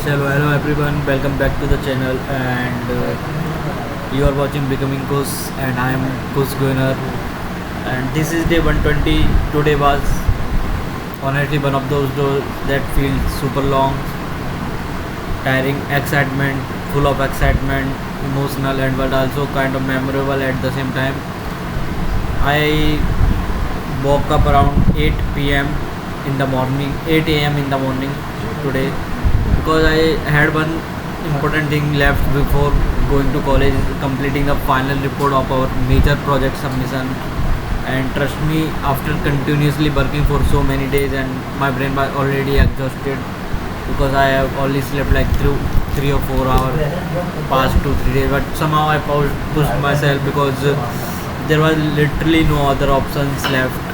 Hello everyone, welcome back to the channel and you are watching Becoming Kus and I am Kus Goiner and this is day 120. Today was honestly one of those days that feel super long, tiring, excitement, full of excitement, emotional and but also kind of memorable at the same time. I woke up around 8 p.m. in the morning, 8 a.m. in the morning today because I had one important thing left before going to college, completing the final report of our major project submission. And trust me, after continuously working for so many days, and my brain was already exhausted because I have only slept like 3 or 4 hours past 2 3 days. But somehow I pushed myself because there was literally no other options left.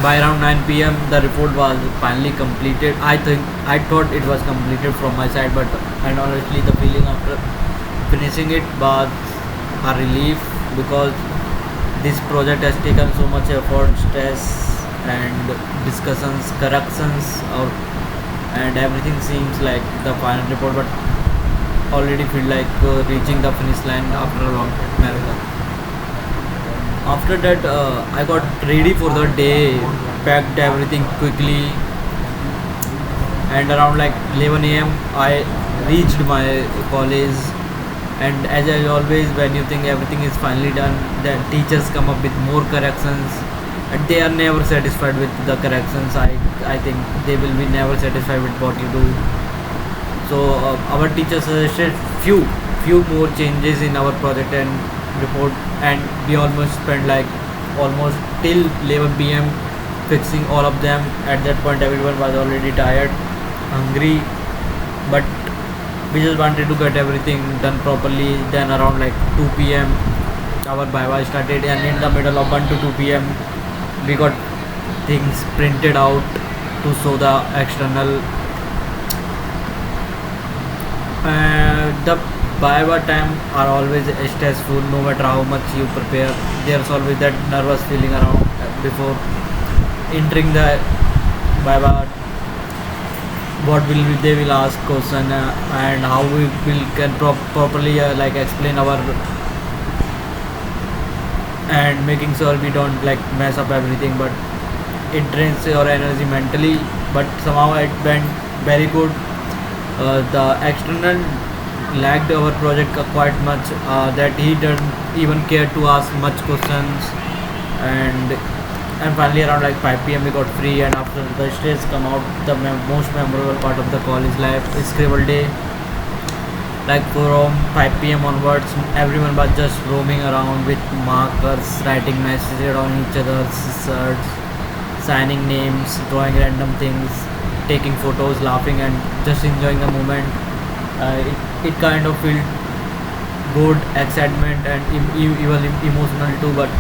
By around 9 p.m., the report was finally completed. I thought it was completed from my side, but and honestly, the feeling after finishing it was a relief because this project has taken so much effort, stress, and discussions, corrections, or and everything seems like the final report, but already feel like reaching the finish line after a long marathon. After that, I got ready for the day, packed everything quickly, and around like 11 a.m. I reached my college. And as I always, when you think everything is finally done, then teachers come up with more corrections, and they are never satisfied with the corrections. I think they will be never satisfied with what you do. So our teacher suggested few more changes in our project and report, and we almost spent like almost till 11 p.m. fixing all of them. At that point, everyone was already tired, hungry, but we just wanted to get everything done properly. Then around like 2 p.m. our Viva started, and in the middle of 1 to 2 p.m. we got things printed out to show the external. The Viva time are always stressful no matter how much you prepare. There's always that nervous feeling around before entering the Viva. What will they will ask question, and how we will can properly like explain our, and making sure we don't like mess up everything, but it drains your energy mentally. But somehow it went very good. The external lagged our project quite much, that he didn't even care to ask much questions. And and finally around like 5 p.m. we got free, and after the stress come out, the most memorable part of the college life is scribble day. Like from 5 p.m. onwards, everyone was just roaming around with markers, writing messages on each other's shirts, signing names, drawing random things, taking photos, laughing, and just enjoying the moment. It kind of felt good, excitement, and even emotional too. But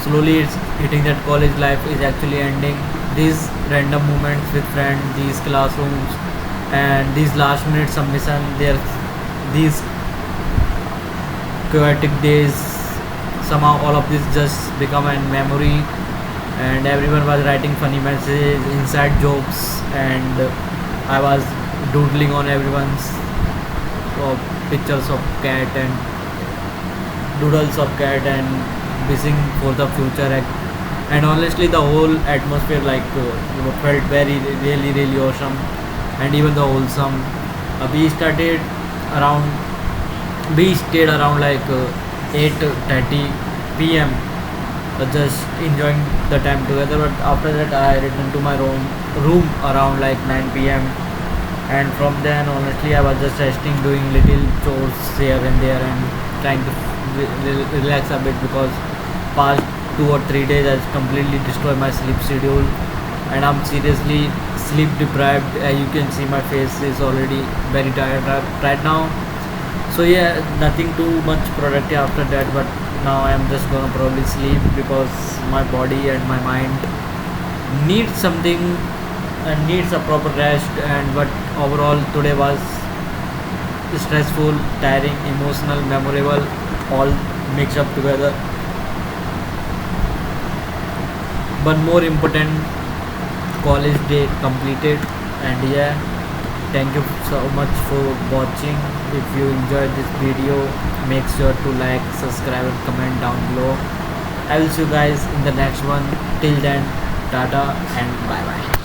slowly it's hitting that college life is actually ending. These random moments with friends, these classrooms, and these last minute submission, there these chaotic days, somehow all of this just become a memory. And everyone was writing funny messages, inside jokes, and I was doodling on everyone's pictures of cat and doodles of cat and wishing for the future. And honestly, the whole atmosphere like felt very really awesome, and even the wholesome. We started around, we stayed around like 8:30 p.m. Just enjoying the time together. But after that, I returned to my room around like 9 p.m. And from then, honestly, I was just resting, doing little chores here and there, and trying to relax a bit because past 2 or 3 days I completely destroyed my sleep schedule, and I'm seriously sleep deprived. You can see my face is already very tired right now. So yeah, nothing too much productive after that. But now I am just gonna probably sleep because my body and my mind needs something and needs a proper rest. And but overall, today was stressful, tiring, emotional, memorable, all mixed up together. But more important, college day completed. And yeah, thank you so much for watching. If you enjoyed this video, make sure to like, subscribe and comment down below. I will see you guys in the next one. Till then, tata and bye bye.